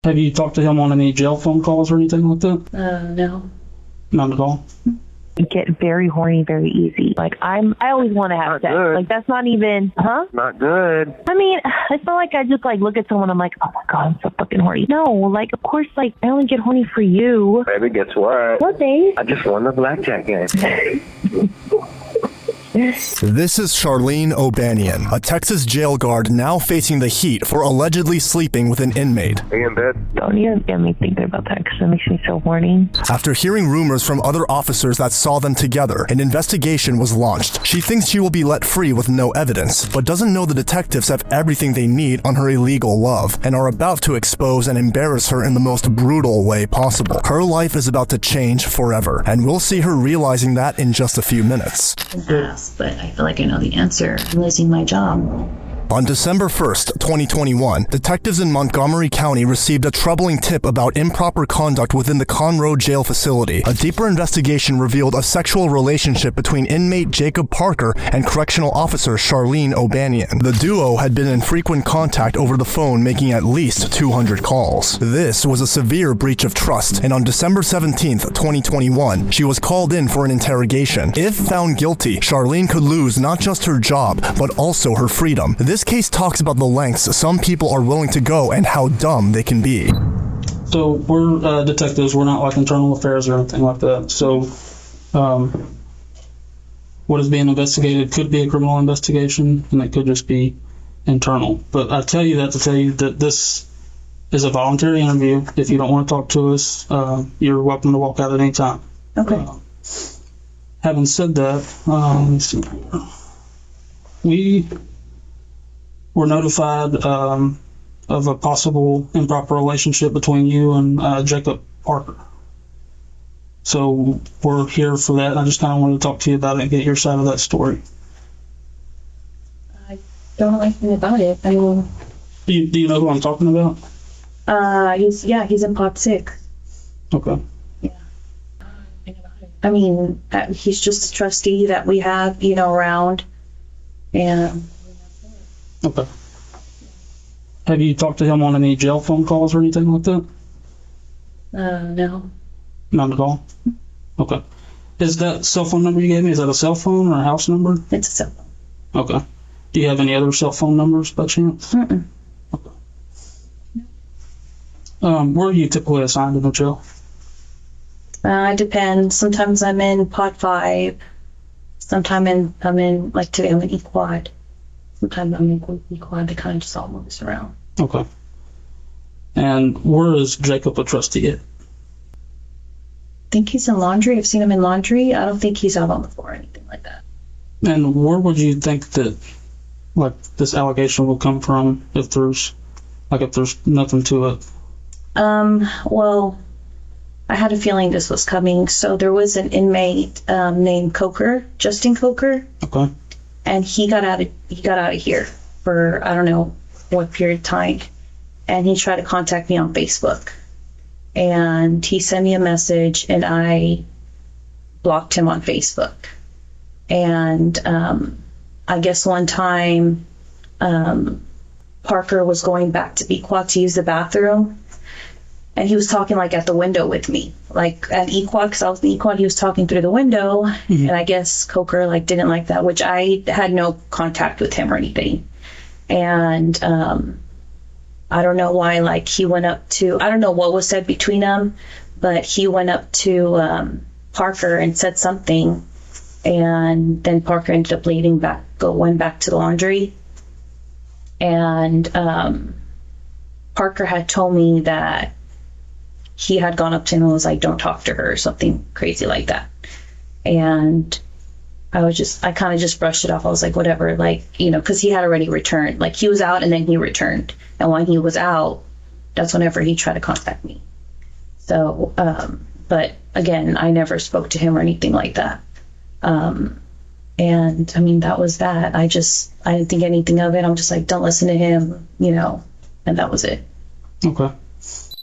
Have you talked to him on any jail phone calls or anything like that? No. None at all? Get very horny very easy. Like I always want to have sex. Good. Like that's not even, Not good. I mean, it's not like I just like look at someone, I'm like, oh my God, I'm so fucking horny. No, like of course, like I only get horny for you. Baby, guess what? What, babe? I just won the blackjack game. This is Charlene O'Banion, a Texas jail guard now facing the heat for allegedly sleeping with an inmate. Are you in bed? Don't even get me thinking about that because it makes me so horny. After hearing rumors from other officers that saw them together, an investigation was launched. She thinks she will be let free with no evidence, but doesn't know the detectives have everything they need on her illegal love and are about to expose and embarrass her in the most brutal way possible. Her life is about to change forever, and we'll see her realizing that in just a few minutes. But I feel like I know the answer. I'm losing my job. On December 1st, 2021, detectives in Montgomery County received a troubling tip about improper conduct within the Conroe jail facility. A deeper investigation revealed a sexual relationship between inmate Jacob Parker and correctional officer Charlene O'Banion. The duo had been in frequent contact over the phone, making at least 200 calls. This was a severe breach of trust, and on December 17th, 2021, she was called in for an interrogation. If found guilty, Charlene could lose not just her job, but also her freedom. This case talks about the lengths some people are willing to go and how dumb they can be. So we're detectives. We're not like internal affairs or anything like that. So what is being investigated could be a criminal investigation, and it could just be internal. But I tell you that to tell you that this is a voluntary interview. If you don't want to talk to us, you're welcome to walk out at any time. Okay. Having said that, let me see. We were notified of a possible improper relationship between you and Jacob Parker. So we're here for that. I just kind of wanted to talk to you about it and get your side of that story. I don't know anything about it. I mean, Do you know who I'm talking about? he's in Pod 6. Okay. Yeah. I mean, he's just a trustee that we have, around. And Okay. Have you talked to him on any jail phone calls or anything like that? no. None at all? Okay. Is that cell phone number you gave me, is that a cell phone or a house number? It's a cell phone. Okay. Do you have any other cell phone numbers by chance? Mm-mm. Okay. Where are you typically assigned in the jail? It depends. Sometimes I'm in Pod 5. Sometimes I'm in, like today I'm in E-Quad. Sometimes I'm in E-Quad. They kind of just all move us around. Okay. And where is Jacob a trustee at? I think he's in laundry. I've seen him in laundry. I don't think he's out on the floor or anything like that. And where would you think that, like, this allegation will come from if there's nothing to it? Well, I had a feeling this was coming. So there was an inmate named Coker, Justin Coker, Okay. and he got out of here for I don't know what period of time, and he tried to contact me on Facebook, and he sent me a message, and I blocked him on Facebook, and I guess one time Parker was going back to E-Quad to use the bathroom. And he was talking like at the window with me, like at E-Quad, because I was in E-Quad. He was talking through the window, and I guess Coker like didn't like that, which I had no contact with him or anything. And I don't know why, like he went up to, I don't know what was said between them, but he went up to Parker and said something, and then Parker ended up went back to the laundry, and Parker had told me that he had gone up to him and was like, don't talk to her, or something crazy like that. And I kind of just brushed it off. I was like, whatever, like, because he had already returned. Like, he was out and then he returned. And when he was out, that's whenever he tried to contact me. So, but again, I never spoke to him or anything like that. And I mean, that was that. I didn't think anything of it. I'm just like, don't listen to him, and that was it. Okay.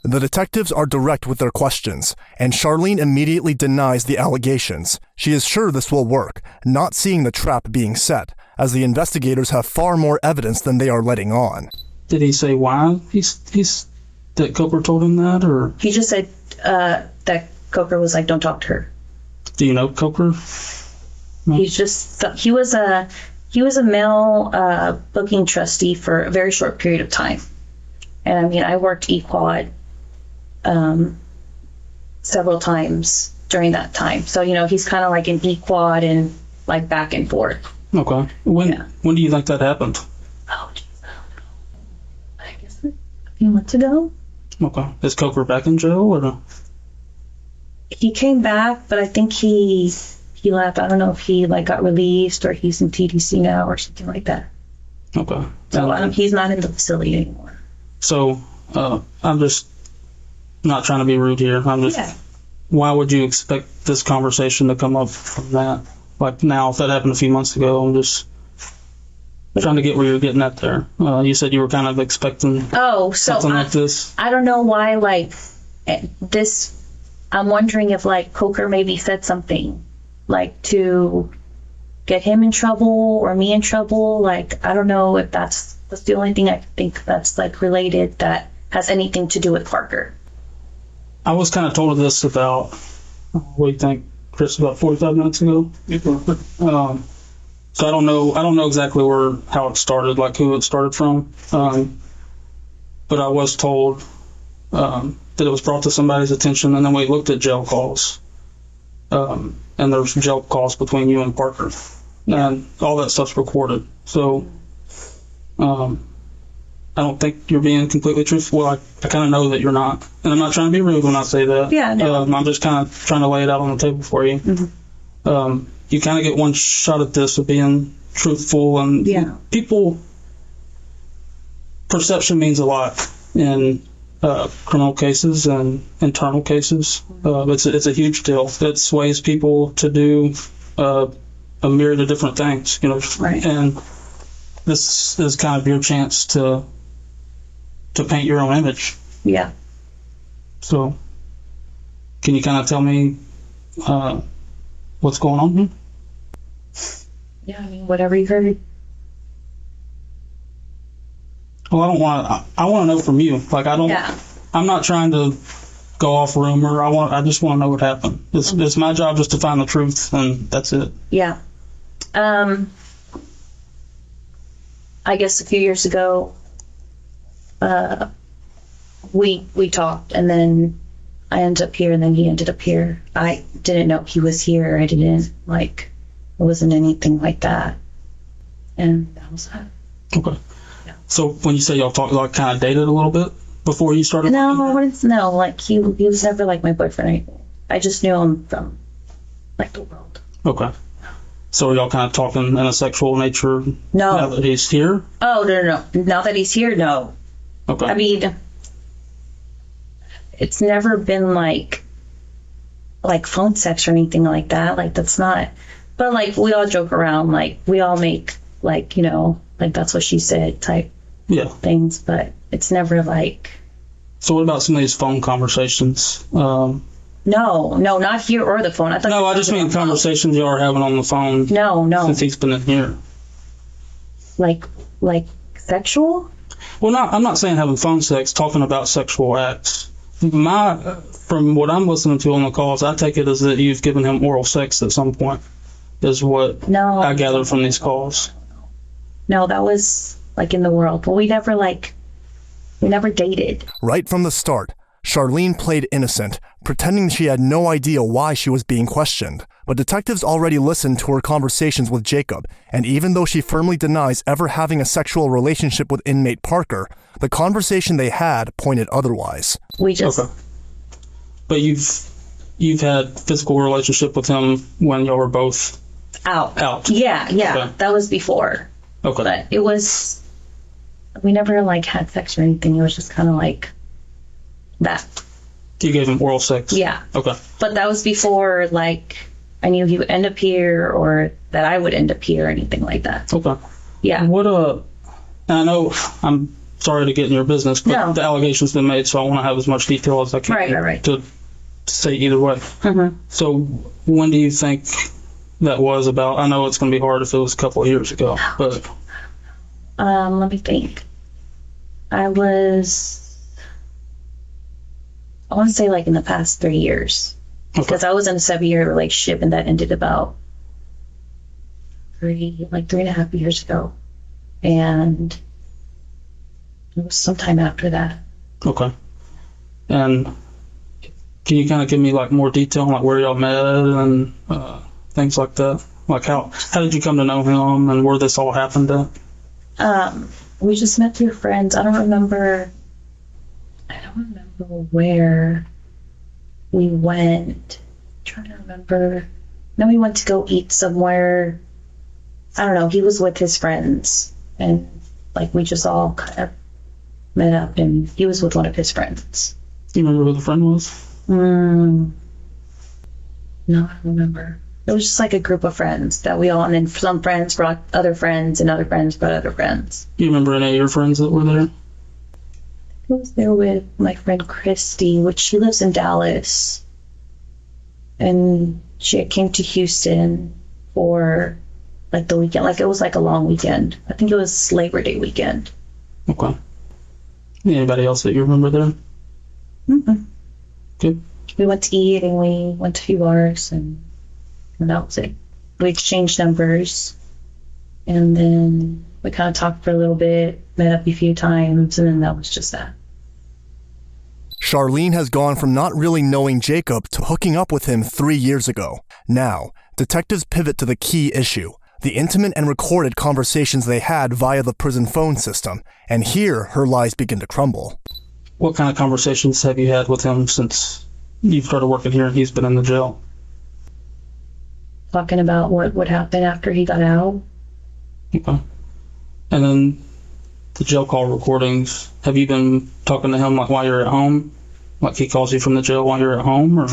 The detectives are direct with their questions, and Charlene immediately denies the allegations. She is sure this will work, not seeing the trap being set, as the investigators have far more evidence than they are letting on. Did he say why he's that Coker told him that, or He just said that Coker was like, don't talk to her. do you know Coker? He was a male booking trustee for a very short period of time. And I mean, I worked eQuad several times during that time. So, you know, he's kind of like an eQuad and like back and forth. Okay. When do you think that happened? Oh, geez. I guess a few months ago. Okay. Is Coker back in jail, or? He came back, but I think he left. I don't know if he like got released or he's in TDC now or something like that. Okay. So he's not in the facility anymore. So I'm just not trying to be rude here. I'm just. Yeah. Why would you expect this conversation to come up from that? Like now, if that happened a few months ago, I'm just trying to get where you're getting at there. You said you were kind of expecting something like this. I don't know why, like, this, I'm wondering if, like, Coker maybe said something, like, to get him in trouble or me in trouble. Like, I don't know if that's the only thing I think that's, like, related that has anything to do with Parker. I was kind of told of this about, what do you think, Chris, about 45 minutes ago? So I don't know exactly how it started, like who it started from. But I was told that it was brought to somebody's attention, and then we looked at jail calls. And there's jail calls between you and Parker. And all that stuff's recorded. So I don't think you're being completely truthful. I kind of know that you're not. And I'm not trying to be rude when I say that. Yeah, no. I'm just kind of trying to lay it out on the table for you. Mm-hmm. You kind of get one shot at this of being truthful, and people, perception means a lot in criminal cases and internal cases. It's a huge deal. It sways people to do a myriad of different things, you know. Right. And this is kind of your chance to paint your own image. Yeah. So, can you kind of tell me what's going on here? Yeah, I mean, whatever you heard. Well, I want to know from you. Like, I'm not trying to go off rumor. I just want to know what happened. It's my job just to find the truth, and that's it. Yeah. I guess a few years ago, we talked, and then I ended up here, and then he ended up here. I didn't know he was here. I didn't, like, it wasn't anything like that. And that was that. Okay. Yeah. So when you say y'all talked, like, kind of dated a little bit before you started? No, like, he was never, like, my boyfriend or anything. I just knew him from, like, the world. Okay. So are y'all kind of talking in a sexual nature now that he's here? Oh, no. Now that he's here, no. Okay. I mean, it's never been like phone sex or anything like that. Like, that's not, but like, we all joke around, like, we all make, like, you know, like, that's what she said type things, but it's never like. So what about some of these phone conversations? No, not here or the phone. I just mean conversations you are having on the phone. No. Since he's been in here. Like sexual? Well, I'm not saying having phone sex, talking about sexual acts. From what I'm listening to on the calls, I take it as that you've given him oral sex at some point, is what I gather from these calls. No, that was like in the world, but we never dated. Right from the start, Charlene played innocent, pretending she had no idea why she was being questioned. But detectives already listened to her conversations with Jacob, and even though she firmly denies ever having a sexual relationship with inmate Parker, the conversation they had pointed otherwise. We just... Okay. But you've had physical relationship with him when y'all were both out. Yeah. Okay. That was before. Okay. But it was... We never, like, had sex or anything. It was just kind of like that. You gave him oral sex? Yeah. Okay. But that was before, like, I knew he would end up here or that I would end up here or anything like that. Okay. Yeah. I know I'm sorry to get in your business, but the allegation's been made, so I want to have as much detail as I can right. to say either way. Mm-hmm. So when do you think that was about? I know it's going to be hard if it was a couple of years ago, but... Let me think. I was I want to say like in the past 3 years. Because I was in a 7-year relationship and that ended about 3.5 years ago. And it was sometime after that. Okay. And can you kind of give me like more detail on like where y'all met and things like that? Like how did you come to know him and where this all happened at? We just met through friends. I don't remember where we went. I'm trying to remember. Then we went to go eat somewhere. I don't know. He was with his friends, and like we just all kind of met up, and he was with one of his friends. Do you remember who the friend was? No, I don't remember. It was just like a group of friends that we all, and then some friends brought other friends, and other friends brought other friends. Do you remember any of your friends that were there? I was there with my friend Christy, which she lives in Dallas. And she came to Houston for like the weekend. Like it was like a long weekend. I think it was Labor Day weekend. Okay. Anybody else that you remember there? Mm-mm. Good. We went to eat and we went to a few bars and that was it. We exchanged numbers and then we kind of talked for a little bit, met up a few times, and then that was just that. Charlene has gone from not really knowing Jacob to hooking up with him 3 years ago. Now, detectives pivot to the key issue, the intimate and recorded conversations they had via the prison phone system, and here her lies begin to crumble. What kind of conversations have you had with him since you started working here and he's been in the jail? Talking about what would happen after he got out. Okay. And then the jail call recordings, have you been talking to him like while you're at home? Like he calls you from the jail while you're at home, or?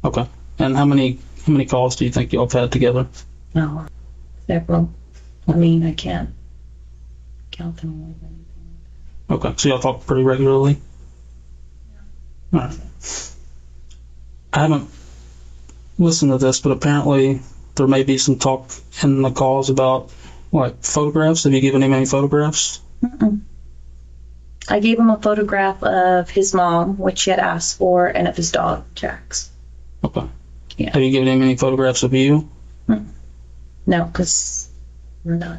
Okay. And how many calls do you think y'all have had together? No, several. I mean, I can't count them all. Okay, so y'all talk pretty regularly? Yeah. All right. I haven't listened to this, but apparently there may be some talk in the calls about like photographs. Have you given him any photographs? Mm-mm. I gave him a photograph of his mom, which he had asked for, and of his dog, Jax. Okay. Yeah. Have you given him any photographs of you? Mm-mm. No, because we're not.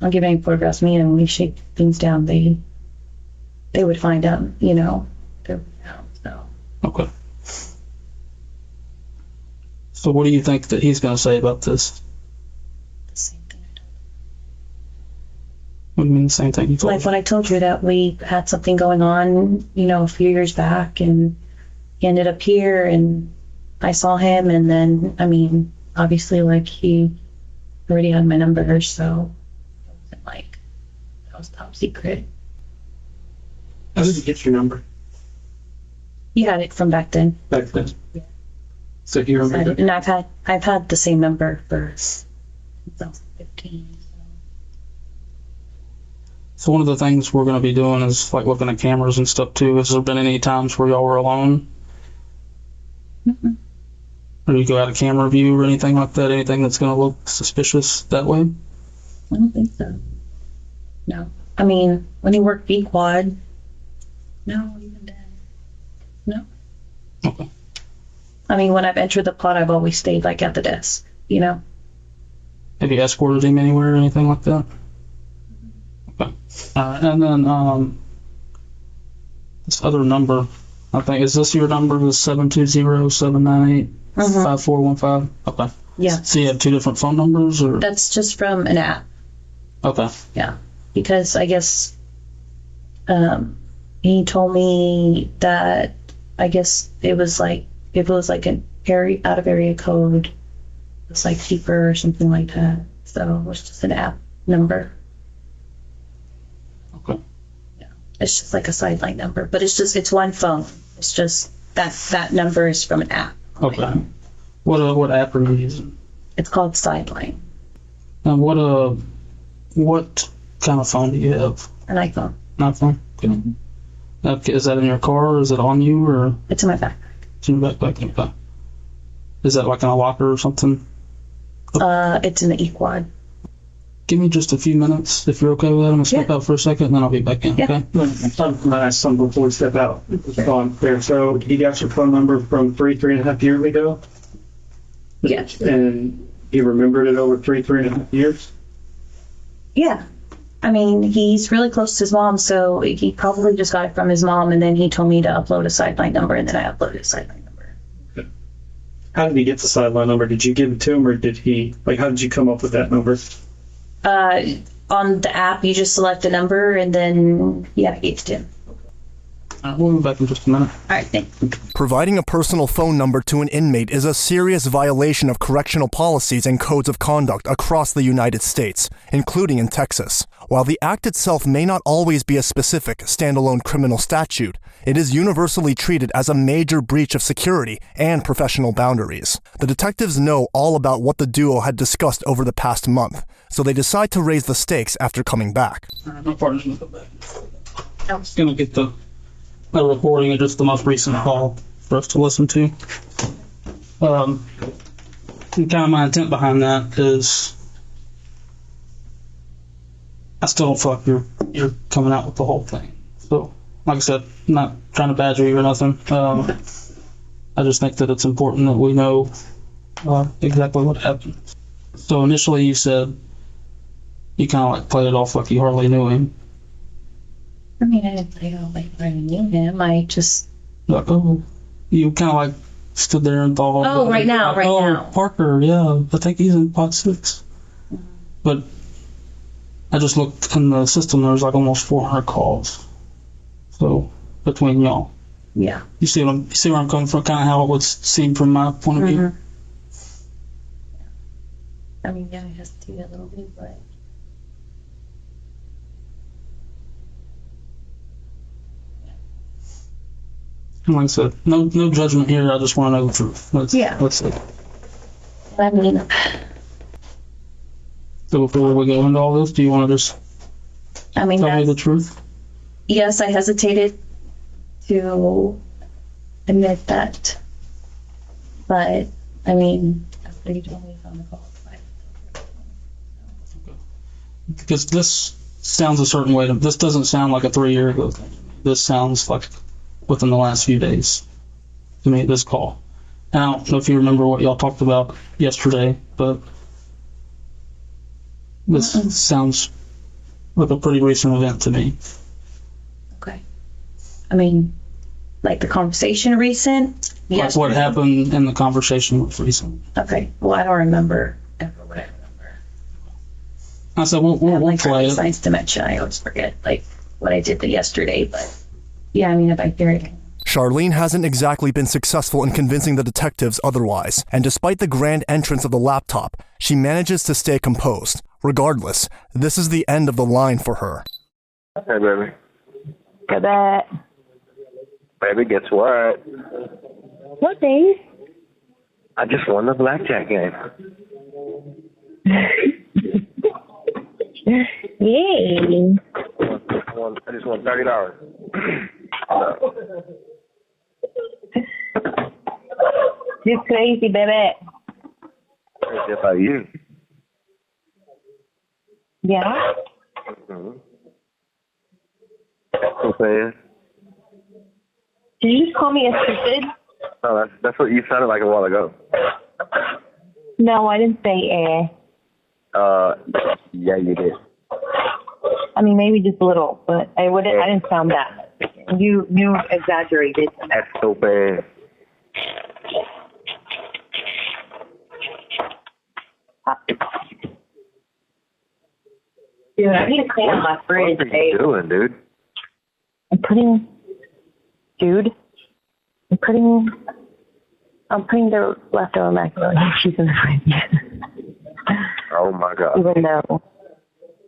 I'll give any photographs of me, and when we shake things down, they would find out, so. Okay. So what do you think that he's going to say about this? The same thing I told What do you mean the same thing you told Like when I told you that we had something going on, a few years back, and he ended up here, and I saw him, and then, obviously, like, he already had my number, so it wasn't like that was top secret. How did he get your number? He had it from back then. Back then? Yeah. So you remember? And I've had the same number for since I was 15. So one of the things we're going to be doing is like looking at cameras and stuff too. Has there been any times where y'all were alone? Mm-mm. Or you go out of camera view or anything like that? Anything that's going to look suspicious that way? I don't think so. No. When he worked B-Quad, no, even then. No. Okay. When I've entered the plot, I've always stayed like at the desk, Have you escorted him anywhere or anything like that? Okay. And then this other number, I think, is this your number? The 720-798-5415? Okay. Yeah. So you have two different phone numbers, or? That's just from an app. Okay. Yeah. Because I guess he told me that I guess it was like, if it was like an out of area code, it was like cheaper or something like that. So it was just an app number. Okay. Yeah. It's just like a sideline number, but it's one phone. It's just that number is from an app. Okay. What app are you using? It's called Sideline. And what kind of phone do you have? An iPhone. An iPhone? Okay. Mm-hmm. Okay. Is that in your car, or is it on you, or? It's in my backpack. It's in your backpack. Okay. Is that like in a locker or something? It's in the E-Quad. give me just a few minutes if you're okay with that. I'm gonna step out for a second, and then I'll be back in. Yeah. Okay. I'm ask something before we step out. It's gone there. So he got your phone number from three and a half years ago, Yes. and he remembered it over three and a half years. Yeah. I mean, he's really close to his mom, so he probably just got it from his mom, and then he told me to upload a sideline number, and then I uploaded a sideline number. How did he get the sideline number? Did you give it to him, or did he, like, how did you come up with that number? On the app, you just select a number, and then, yeah, I gave it to him. We'll be back in just a minute. All right, thanks. Providing a personal phone number to an inmate is a serious violation of correctional policies and codes of conduct across the United States, including in Texas. While the act itself may not always be a specific, standalone criminal statute, it is universally treated as a major breach of security and professional boundaries. The detectives know all about what the duo had discussed over the past month, so they decide to raise the stakes after coming back. All right, my partner's gonna come back. I'm just gonna get the recording of just the most recent call for us to listen to. And kind of my intent behind that is, I still don't feel like you're coming out with the whole thing. So, like I said, I'm not trying to badger you or nothing. I just think that it's important that we know exactly what happened. So initially you said you kind of like played it off like you hardly knew him. I mean, I didn't play it off like I knew him. I just... Like, oh, you kind of like stood there and thought, Oh, right now. Parker, yeah, I think he's in pot 6. But I just looked in the system, there was like almost 400 calls. So, between y'all. Yeah. You see where I'm coming from, kind of how it would seem from my point of view? I mean, yeah, I hesitated a little bit, but... And like I said, no judgment here, I just want to know the truth. Let's see. I mean... So before we go into all this, do you want to just I mean, tell me the truth? Yes, I hesitated to admit that. But, I mean, after you told me on the call, Because this sounds a certain way. This doesn't sound like a 3-year ago thing. This sounds like within the last few days to me, this call. And I don't know if you remember what y'all talked about yesterday, but this sounds like a pretty recent event to me. Okay. I mean, like the conversation recent? Like what happened in the conversation was recent. Okay. Well, I don't remember ever what I remember. I said, we'll like play it. science dementia. I always forget like what I did yesterday, but yeah, I mean, if I hear it. Charlene hasn't exactly been successful in convincing the detectives otherwise, and despite the grand entrance of the laptop, she manages to stay composed. Regardless, this is the end of the line for her. Hey, baby. Got that. Baby, guess what? What, babe? I just won the blackjack game. Yay. I just won $30. You're crazy, baby. Crazy about you. Yeah? Mm-hmm. Okay. Did you just call me a stupid? No, that's what you sounded like a while ago. No, I didn't say Yeah, you did. I mean, maybe just a little, but I didn't sound that. You exaggerated. That's so bad. Dude, I need to clean up my fridge. What are you doing, dude? I'm putting the leftover macaroni and cheese in the fridge. Oh my God.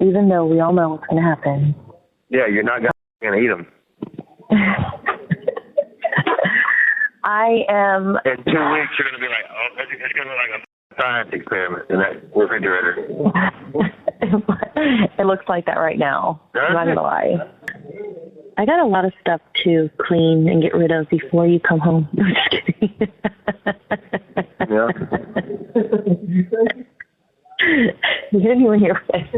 Even though we all know what's gonna happen. Yeah, you're not gonna eat them. I am. In 2 weeks, you're gonna be like, oh, it's gonna be like a science experiment in that refrigerator. It looks like that right now. Does I'm not it? gonna lie. I got a lot of stuff to clean and get rid of before you come home. I'm just kidding. Yeah. Hit me when you're ready.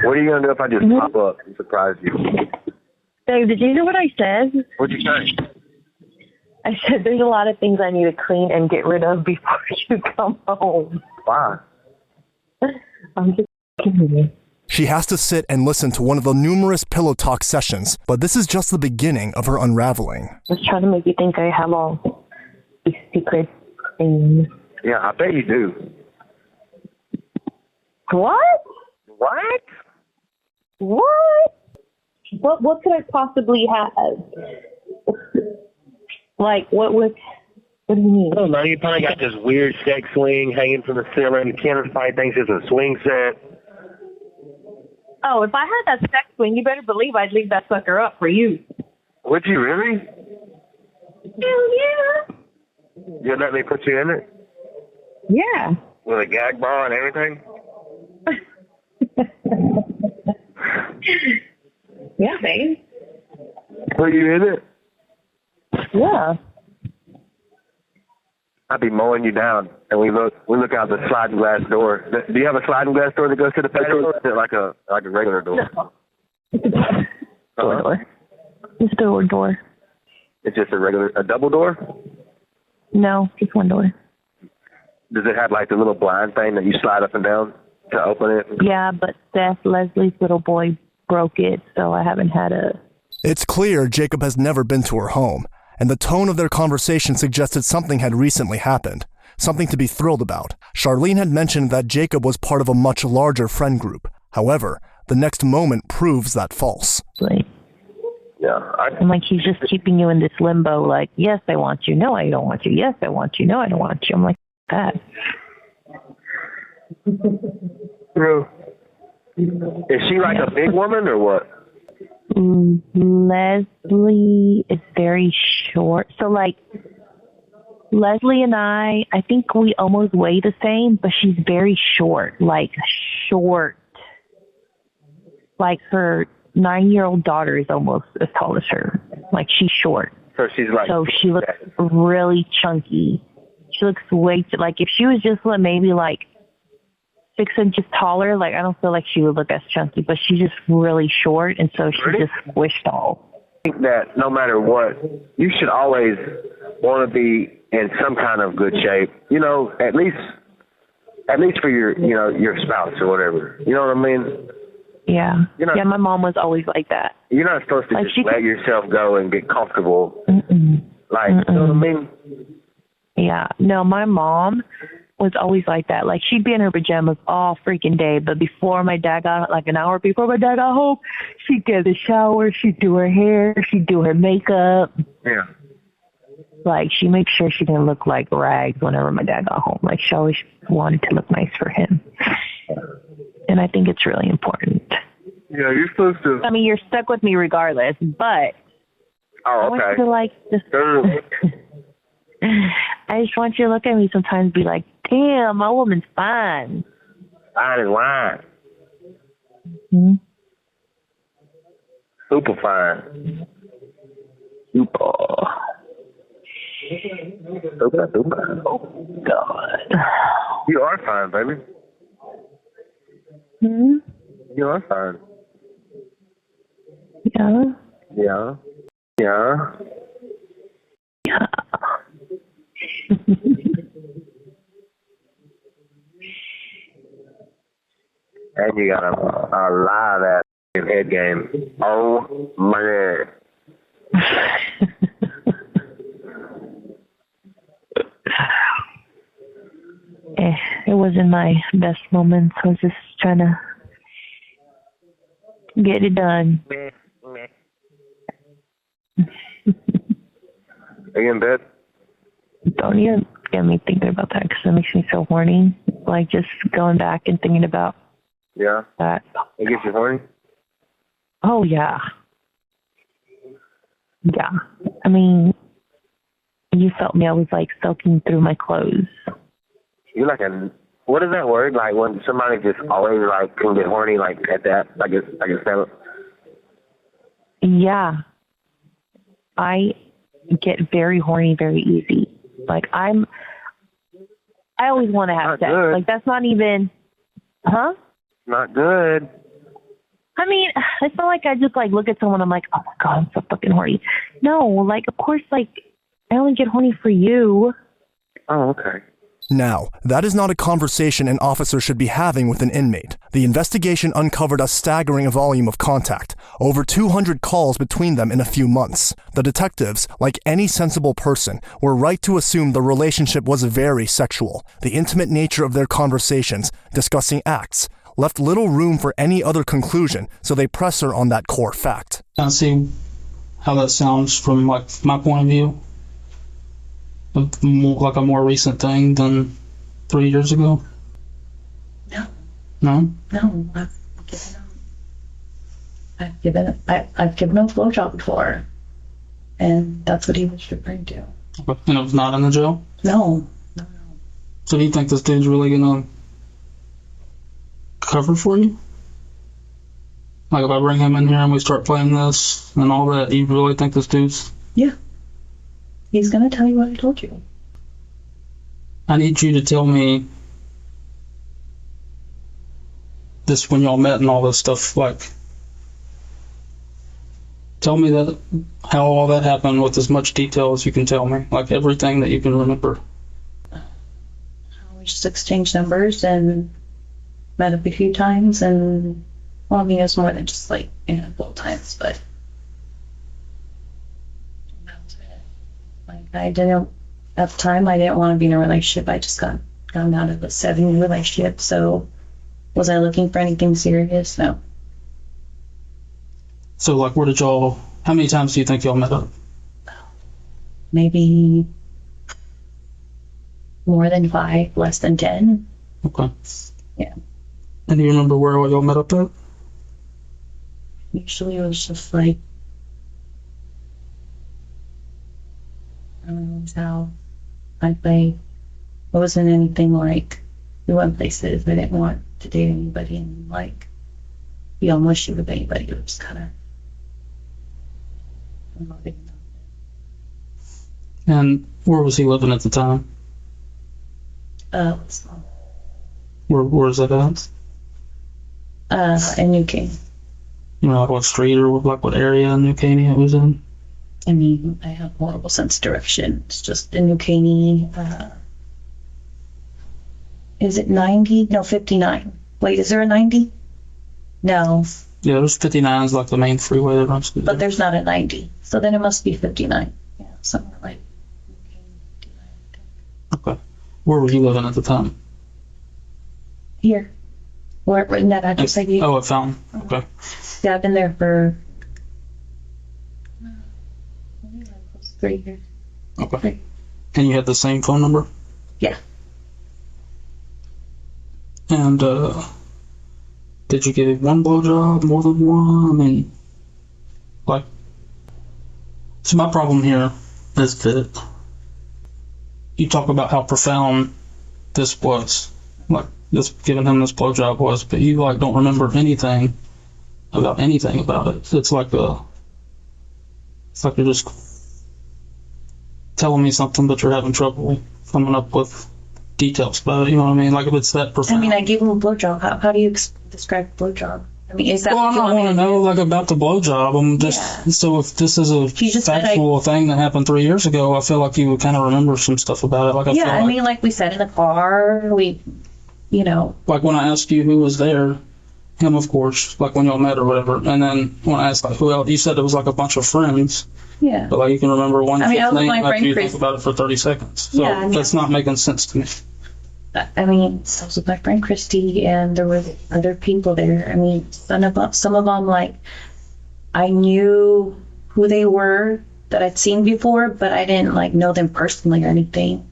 What are you gonna do if I just pop up and surprise you? Dave, did you hear what I said? What'd you say? I said there's a lot of things I need to clean and get rid of before you come home. Why? I'm just kidding you. She has to sit and listen to one of the numerous pillow talk sessions, but this is just the beginning of her unraveling. I was trying to make you think I have all these secret things. Yeah, I bet you do. What? What? What could I possibly have? Like, what do you mean? I don't know. You probably got this weird sex swing hanging from the ceiling. Kenneth probably thinks it's a swing set. Oh, if I had that sex swing, you better believe I'd leave that sucker up for you. Would you really? Hell yeah. You'd let me put you in it? Yeah. With a gag ball and everything? Yeah, babe. Put you in it? Yeah. I'd be mowing you down, and we look out the sliding glass door. Do you have a sliding glass door that goes to the patio, or is it like a regular door? No. Door. Just a door. It's just a double door? No, just one door. Does it have like the little blind thing that you slide up and down to open it? Yeah, but Seth, Leslie's little boy, broke it, so I haven't had a... It's clear Jacob has never been to her home, and the tone of their conversation suggested something had recently happened, something to be thrilled about. Charlene had mentioned that Jacob was part of a much larger friend group. However, the next moment proves that false. Yeah. I'm like, he's just keeping you in this limbo, like, yes, I want you, no, I don't want you, yes, I want you, no, I don't want you. I'm like, that. True. Is she like a big woman or what? Leslie is very short. So, like, Leslie and I think we almost weigh the same, but she's very short. Like, short. Like, her 9-year-old daughter is almost as tall as her. Like, she's short. So she's like... So she looks really chunky. She looks way too... Like, if she was just maybe, like, 6 inches taller, like, I don't feel like she would look as chunky, but she's just really short, and so she's just squished all. I think that no matter what, you should always want to be in some kind of good shape. You know, at least for your spouse or whatever. You know what I mean? Yeah. Yeah, my mom was always like that. You're not supposed to like just let yourself go and get comfortable. Like, you know what I mean? Yeah. No, my mom was always like that. Like, she'd be in her pajamas all freaking day, but before my dad got, like, an hour before my dad got home, she'd get a shower, she'd do her hair, she'd do her makeup. Yeah. Like, she made sure she didn't look like rags whenever my dad got home. Like, she always wanted to look nice for him. And I think it's really important. Yeah, you're supposed to. I mean, you're stuck with me regardless, but Oh, okay. I want you to, like, just... I just want you to look at me sometimes and be like, damn, my woman's fine. Fine as wine. Super fine. Super. Oh, God. You are fine, baby. You are fine. Yeah? Yeah. Yeah. Yeah. And you got a live ass head game. Oh my God. It wasn't my best moment. I was just trying to get it done. Are you in bed? Don't even get me thinking about that because it makes me so horny. Like, just going back and thinking about Yeah. that. It gets you horny? Oh, yeah. Yeah. I mean, you felt me. I was, like, soaking through my clothes. You're like what is that word? Like when somebody just always like can get horny like at that, I guess that. Yeah. I get very horny very easy. Like, I always want to have Not sex. good. Like, that's not even, huh? Not good. I mean, it's not like I just, like, look at someone, I'm like, oh, my God, I'm so fucking horny. No, like, of course, like, I only get horny for you. Oh, okay. Now, that is not a conversation an officer should be having with an inmate. The investigation uncovered a staggering volume of contact, over 200 calls between them in a few months. The detectives, like any sensible person, were right to assume the relationship was very sexual. The intimate nature of their conversations, discussing acts, left little room for any other conclusion, so they press her on that core fact. I see how that sounds from like my point of view. More, like a more recent thing than 3 years ago. No, No. no, I've given him a blowjob before, and that's what he was referring to. Okay. And it was not in the jail. No. So do you think this dude's really gonna cover for you? Like if I bring him in here and we start playing this and all that, you really think this dude's? Yeah. He's gonna tell you what I told you. I need you to tell me this when y'all met and all this stuff. Like, tell me that how all that happened with as much detail as you can tell me. Like everything that you can remember. We just exchanged numbers and met up a few times, and well, I mean, it was more than just like a handful of times, but that's it. Like I didn't at the time. I didn't want to be in a relationship. I just gotten out of a 7-year relationship. So was I looking for anything serious? No. So like, where did y'all? How many times do you think y'all met up? Maybe more than 5, less than 10. Okay. Yeah. And do you remember where y'all met up at? Usually it was just like, I don't know, his house. I play. It wasn't anything like we went places. I didn't want to date anybody and like be on wishy with anybody. It was kind of. And where was he living at the time? What's that? Where is that at? In New Caney. You know, like what street or like what area in New Caney it was in? I mean, I have horrible sense of direction. It's just in New Caney. Is it 90? No, 59. Wait, is there a 90? No, Yeah, there's 59 is like the main freeway that runs through but there. there's not a 90. So then it must be 59. Yeah, somewhere like. Okay. Where were you living at the time? Here. Where in that address I gave. Oh, at Fountain. Okay. Yeah, I've been there for 3 years. Okay. And you had the same phone number? Yeah. And did you give one blowjob, more than one? I mean, like, so my problem here is that you talk about how profound this was, like this giving him this blowjob was, but you like don't remember anything about it. It's like you're just telling me something, but you're having trouble coming up with details about it. You know what I mean? Like if it's that profound. I mean, I gave him a blowjob. How do you describe a blowjob? I mean, is that? Well, I what you don't want to me know like about the blowjob. I'm just so if this is a He just said factual thing that happened 3 years ago, I feel like you would kind of remember some stuff about it. Like Yeah, feel I like, mean, like we said in the car, we, you know. like when I asked you who was there, him of course, like when y'all met or whatever, and then when I asked like who else, you said it was like a bunch of friends, Yeah. but like you can remember one I mean, I was with name my after friend you Chris. think about it for 30 seconds. So Yeah, I mean- that's not making sense to me. I mean, I was with my friend Christy, and there were other people there. I mean, some of them, like, I knew who they were that I'd seen before, but I didn't, like, know them personally or anything.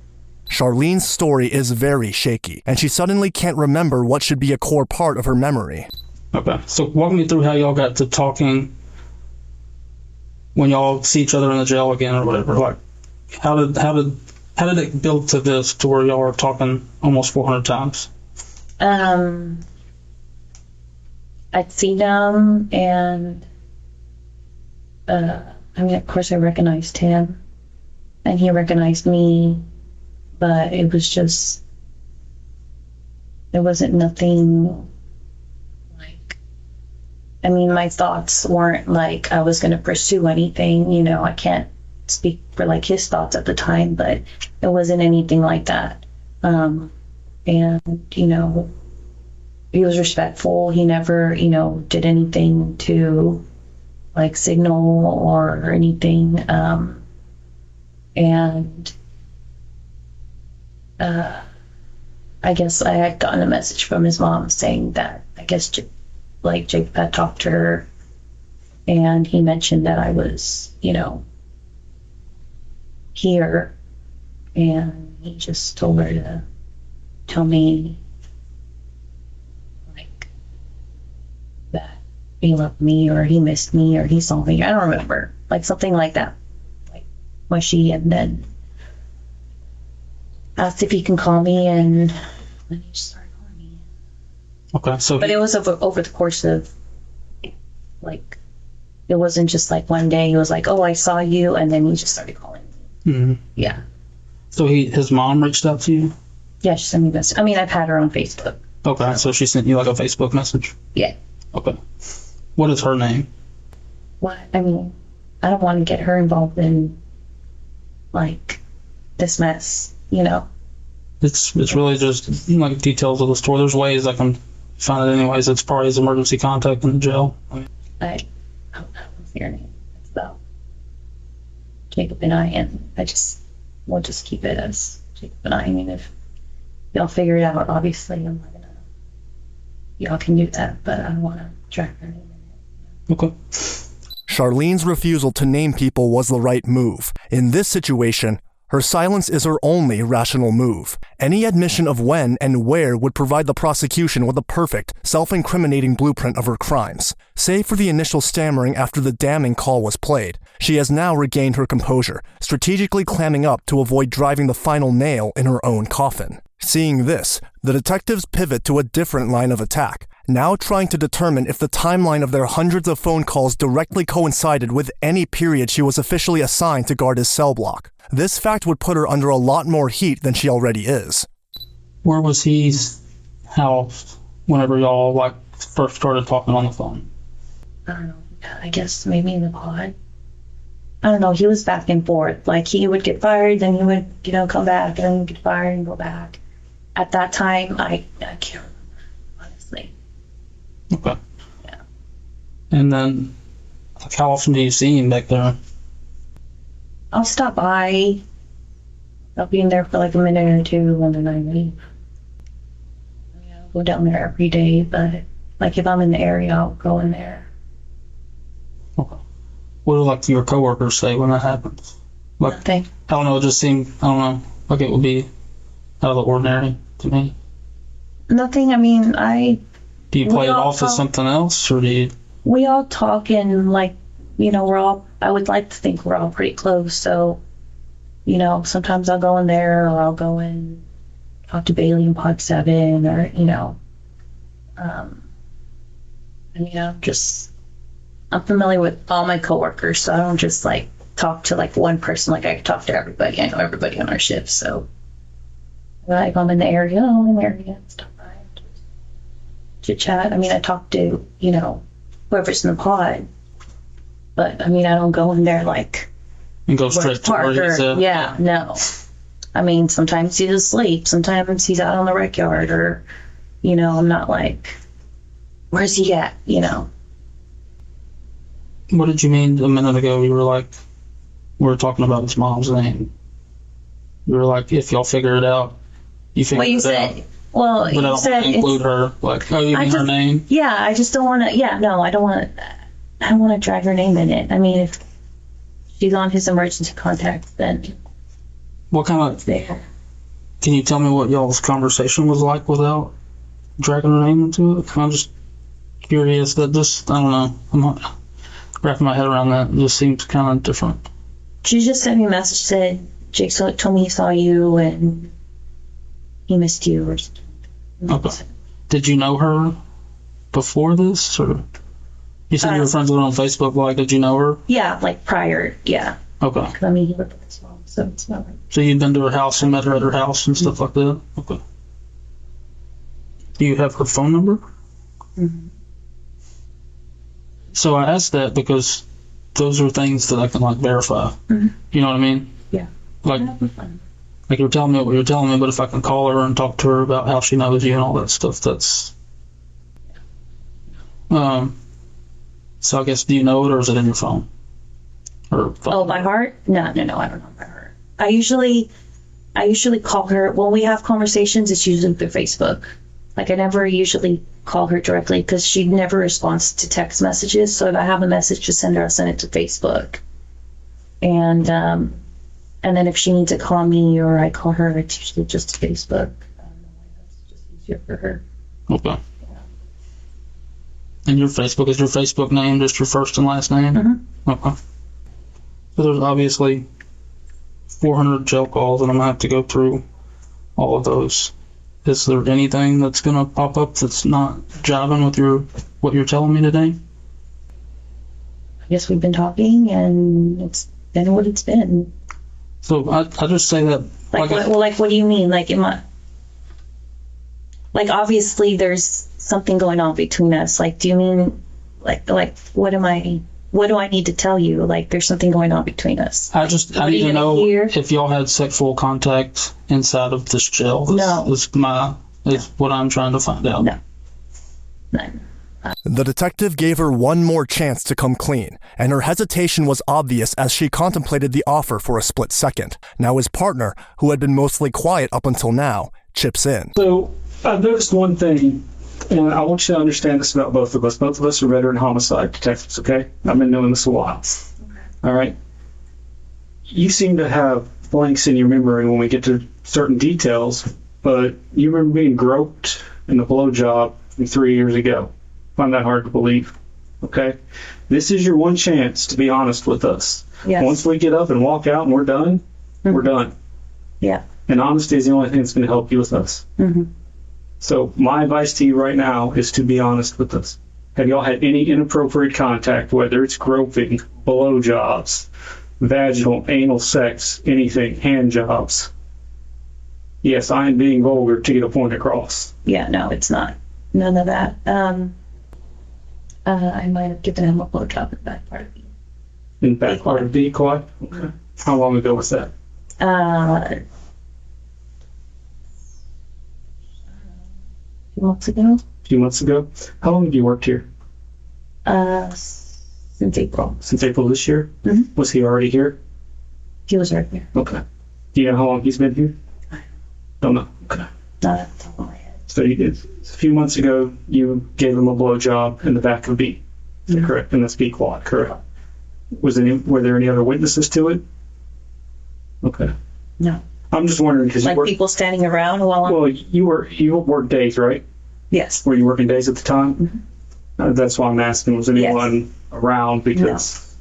Charlene's story is very shaky, and she suddenly can't remember what should be a core part of her memory. Okay, so walk me through how y'all got to talking when y'all see each other in the jail again or whatever. Like, how did it build to this to where y'all are talking almost 400 times? I'd seen them, and I mean, of course, I recognized him, and he recognized me, but it was just there wasn't nothing like, I mean, my thoughts weren't like I was going to pursue anything, you know. I can't speak for like his thoughts at the time, but it wasn't anything like that. And, you know, he was respectful. He never, you know, did anything to like signal or anything. I guess I had gotten a message from his mom saying that I guess like Jacob had talked to her, and he mentioned that I was, you know, here, and he just told her to tell me like that he loved me or he missed me or he saw me. I don't remember, like something like that, like mushy, and then asked if he can call me, and then he just started calling me. Okay, so But it was over the course of, like, it wasn't just like one day. He was like, "Oh, I saw you," and then he just started calling me. Mhm. Yeah. So his mom reached out to you? Yeah, she sent me this. I mean, I've had her on Facebook. Okay, so she sent you like a Facebook message? Yeah. Okay. What is her name? What? I mean, I don't want to get her involved in, like, this mess, you know? It's really just like details of the story. There's ways I can find it anyways. It's probably his emergency contact in the jail. I mean, I don't know your name. It's about Jacob and I, and we'll just keep it as Jacob and I mean, if y'all figure it out, obviously, I'm not gonna, y'all can do that, but I don't want to drag her name in it. okay. Charlene's refusal to name people was the right move. In this situation, her silence is her only rational move. Any admission of when and where would provide the prosecution with a perfect, self-incriminating blueprint of her crimes. Save for the initial stammering after the damning call was played, she has now regained her composure, strategically clamming up to avoid driving the final nail in her own coffin. Seeing this, the detectives pivot to a different line of attack, now trying to determine if the timeline of their hundreds of phone calls directly coincided with any period she was officially assigned to guard his cell block. This fact would put her under a lot more heat than she already is. Where was he housed whenever y'all like first started talking on the phone? I don't know. I guess maybe in the pod. I don't know. He was back and forth. Like, he would get fired, then he would, you know, come back, and then get fired and go back. At that time, I can't remember, honestly. Okay. Yeah. And then, like, how often do you see him back there? I'll stop by. I'll be in there for like a minute or two, and then I leave. Yeah, I'll go down there every day, but like if I'm in the area, I'll go in there. Okay. What do like your coworkers say when that happens? Like, Nothing. I don't know. It just seemed, I don't know, like it would be out of the ordinary to me. Nothing. I mean, Do you play We it all off as talk- something else, or do you? we all talk, and like, you know, I would like to think we're all pretty close. So, you know, sometimes I'll go in there, or I'll go and talk to Bailey in Pod 7, or, you know, I mean, I'm familiar with all my coworkers, so I don't just like talk to like one person. Like, I talk to everybody. I know everybody on our shift, so like I'm in the area, stop by, chit chat. I mean, I talk to, you know, whoever's in the pod, but I mean, I don't go in there like And go straight to where he's at? yeah, no. I mean, sometimes he's asleep, sometimes he's out on the rec yard, or, you know, I'm not like, where's he at, you know? What did you mean a minute ago? You were like, we were talking about his mom's name. You were like, if y'all figure it out, you figure What you it out. said? Well, But I you don't said want to include her. Like, oh, you I mean her just- name? yeah, I just don't want to. Yeah, no, I don't want to drag her name in it. I mean, if she's on his emergency contact, then What kind of? there. Can you tell me what y'all's conversation was like without dragging her name into it? I'm just curious. That just, I don't know. I'm not wrapping my head around that. It just seems kind of different. She just sent me a message, said Jake told me he saw you and he missed you or something. Okay. Did you know her before this, or you said you were friends with her on Facebook? Like, did you know her? Yeah, like prior. Yeah, Okay. 'cause I mean, he lived with his mom, so it's not like. So you'd been to her house and met her at her house and stuff like that? Okay. Do you have her phone number? Mhm. So I asked that because those are things that I can like verify. Mhm. You know what I mean? Yeah. Like you're telling me what you're telling me, but if I can call her and talk to her about how she knows you and all that stuff, that's. So I guess, do you know it, or is it in your phone? Or phone? Oh, by heart? No, I don't know by heart. I usually call her when we have conversations. It's usually through Facebook. Like I never usually call her directly because she never responds to text messages. So if I have a message to send her, I'll send it to Facebook. And then if she needs to call me or I call her, it's usually just Facebook. I don't know why that's just easier for her. Okay. And your Facebook name just your first and last name? Mm-hmm. Okay. So there's obviously 400 jail calls, and I'm gonna have to go through all of those. Is there anything that's gonna pop up that's not jiving with what you're telling me today? I guess we've been talking, and it's been what it's been. So I just say that. What do you mean? Like, obviously there's something going on between us. Like, do you mean, what do I need to tell you? Like, there's something going on between us. I need to know if y'all had sexual contact inside of this jail. No. Is what I'm trying to find out. No. None. The detective gave her one more chance to come clean, and her hesitation was obvious as she contemplated the offer for a split second. Now his partner, who had been mostly quiet up until now, chips in. So I've noticed one thing, and I want you to understand this about both of us. Both of us are veteran homicide detectives, okay? I've been doing this a while. All right? You seem to have blanks in your memory when we get to certain details, but you remember being groped in the blowjob from 3 years ago. I find that hard to believe, okay? This is your one chance to be honest with us. Yes. Once we get up and walk out and we're done, we're done. Yeah. And honesty is the only thing that's going to help you with us. Mm-hmm. So my advice to you right now is to be honest with us. Have y'all had any inappropriate contact, whether it's groping, blowjobs, vaginal, anal sex, anything, hand jobs? Yes, I am being vulgar to get a point across. Yeah, no, it's not. None of that. I might have given him a blowjob in the back part of me. In the back part of the quad? Okay. How long ago was that? A few months ago. A few months ago? How long have you worked here? Since April. Since April this year? Mhm. Was he already here? He was right here. Okay. Do you know how long he's been here? Don't know. Okay. Not at the top of my head. So you did. A few months ago, you gave him a blowjob in the back of B. Is that correct? In this B quad, correct? Were there any other witnesses to it? Okay. No. I'm just wondering because Like people standing around while I'm... Well, you worked days, right? Yes. Were you working days at the time? That's why I'm asking. Was anyone around? Because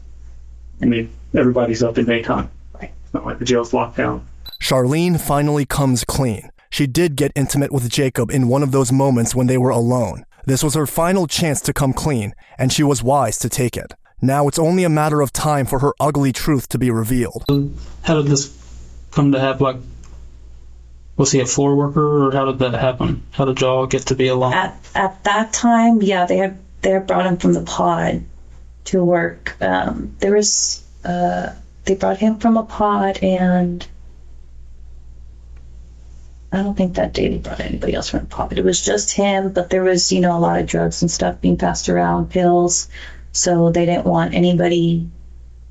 I mean, everybody's up in daytime. Right. It's not like the jail's locked down. Charlene finally comes clean. She did get intimate with Jacob in one of those moments when they were alone. This was her final chance to come clean, and she was wise to take it. Now it's only a matter of time for her ugly truth to be revealed. How did this come to happen? Like, was he a floor worker, or how did that happen? How did y'all get to be alone? At that time, yeah, they had brought him from the pod to work. They brought him from a pod, and I don't think that day they brought anybody else from the pod. It was just him, but there was, a lot of drugs and stuff being passed around, pills. So they didn't want anybody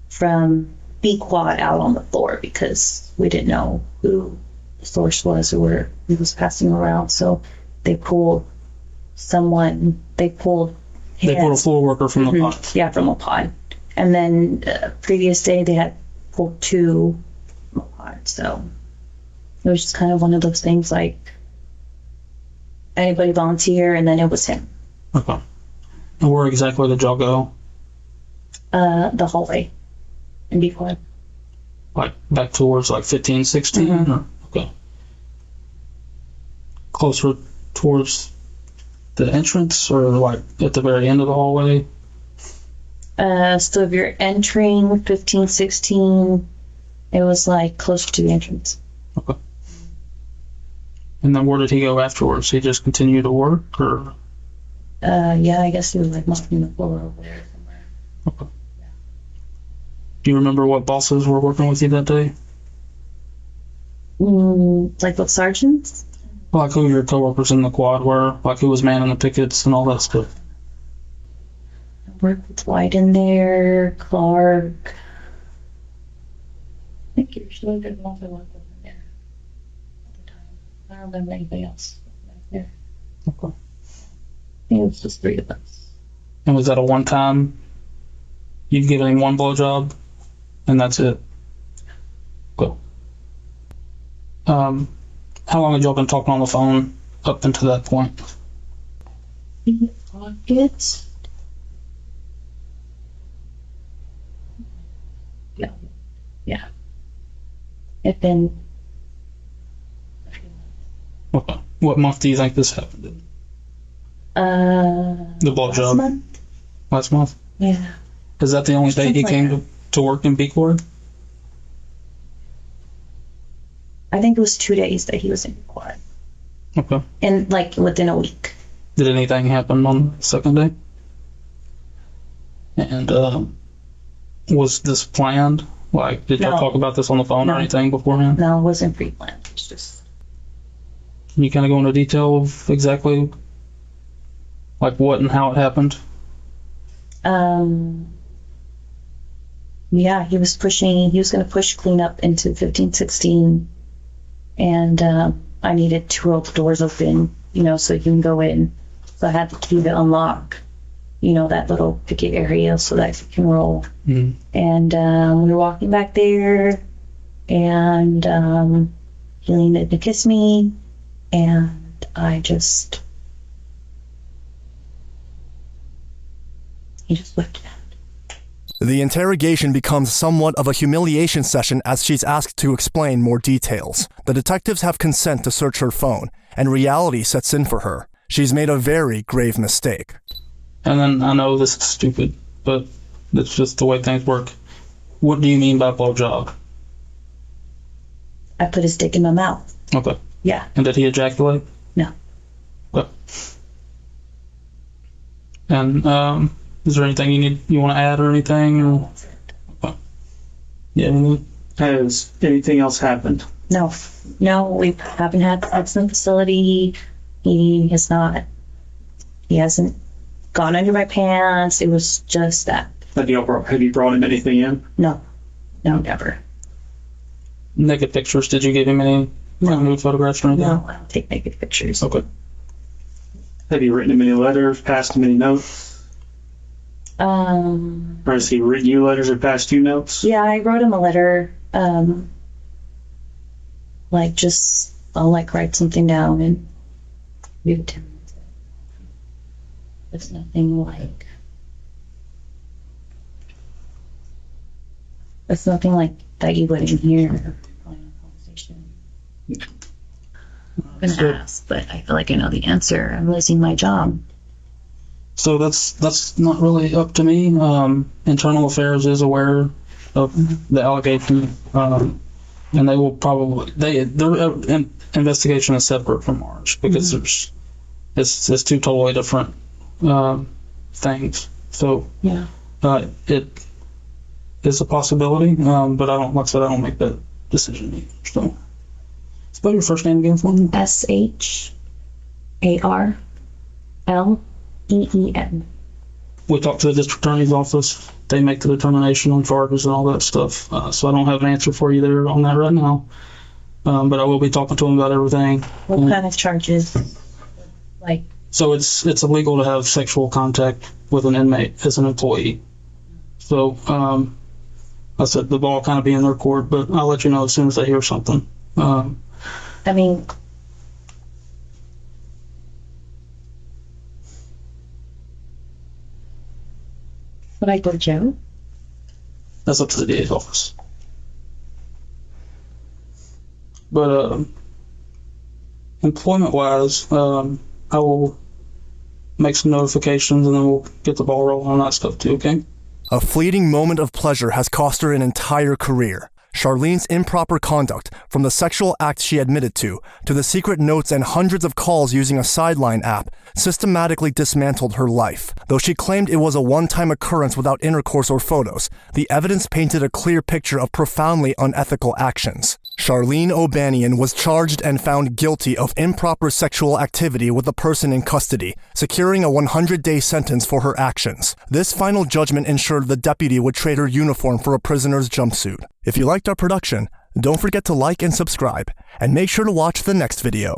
from B Quad out on the floor because we didn't know who the source was or where he was passing around. So they pulled him. They pulled a floor worker from the pod. Yeah, from a pod. And then previous day they had pulled 2 from a pod. So it was just kind of one of those things like anybody volunteer, and then it was him. Okay. And where exactly did y'all go? The hallway in B Quad. Like back towards like 15, 16? Or, okay. Closer towards the entrance, or like at the very end of the hallway? So if you're entering 15, 16, it was like closer to the entrance. Okay. And then where did he go afterwards? He just continued to work, or? Yeah, I guess he was like mopping the floor over there somewhere. Okay. Do you remember what bosses were working with you that day? Like what sergeants? Like who your coworkers in the quad were, like who was manning the pickets and all that stuff. I worked with White in there, Clark. I think you're still good enough to work with him there at the time. I don't remember anybody else back there. Okay. I think it was just 3 of us. And was that a one-time, you've given him one blowjob, and that's it? Cool. How long had y'all been talking on the phone up until that point? In August? Yeah. Yeah. It's been a few months. Okay. What month do you think this happened in? The blowjob? Last month? Last month? Yeah. Is that the only day he Something like came to work in B-Corps? I think it was 2 days that he was in quad. Okay. And like within a week. Did anything happen on the second day? And was this planned? Like, did y'all No. talk about this on the phone or No. anything beforehand? No, it wasn't pre-planned. It's just Can you kind of go into detail of exactly like what and how it happened? yeah, he was going to push cleanup into 1516, and I needed to roll the doors open, so you can go in. So I had the key to unlock, that little picket area so that you can roll. Mm. And we were walking back there, and he leaned in to kiss me, and he just whipped it out. The interrogation becomes somewhat of a humiliation session as she's asked to explain more details. The detectives have consent to search her phone, and reality sets in for her. She's made a very grave mistake. And then I know this is stupid, but it's just the way things work. What do you mean by blowjob? I put his dick in my mouth. Okay. Yeah. And did he ejaculate? No. Okay. And is there anything you want to add or anything? Or? Okay. Yeah. Anything? Has anything else happened? No, we haven't had sex in the facility. He hasn't gone under my pants. It was just that. Have you brought him anything in? No, never. Naked pictures. Did you give him any nude photographs or anything? No, I don't take naked pictures. Okay. Have you written him any letters, passed him any notes? Or has he written you letters or passed you notes? Yeah, I wrote him a letter. I'll write something down and give it to him. It's nothing that you wouldn't hear in a conversation. I'm gonna ask, but I feel like I know the answer. I'm losing my job. So that's not really up to me. Internal Affairs is aware of the allegation, and they will probably their investigation is separate from ours because it's two totally different things. So Yeah. it is a possibility, but I don't make that decision either. So spell your first name again for me. SHARLEEN. We talked to the district attorney's office. They make the determination on charges and all that stuff. So I don't have an answer for you there on that right now. But I will be talking to them about everything. What kind of charges? So it's illegal to have sexual contact with an inmate as an employee. So I said the ball kind of be in their court, but I'll let you know as soon as I hear something. Would I go to jail? That's up to the DA's office. But employment-wise, I will make some notifications and then we'll get the ball rolling on that stuff too, okay? A fleeting moment of pleasure has cost her an entire career. Charlene's improper conduct, from the sexual acts she admitted to the secret notes and hundreds of calls using a sideline app, systematically dismantled her life. Though she claimed it was a one-time occurrence without intercourse or photos, the evidence painted a clear picture of profoundly unethical actions. Charlene O'Banion was charged and found guilty of improper sexual activity with a person in custody, securing a 100-day sentence for her actions. This final judgment ensured the deputy would trade her uniform for a prisoner's jumpsuit. If you liked our production, don't forget to like and subscribe, and make sure to watch the next video.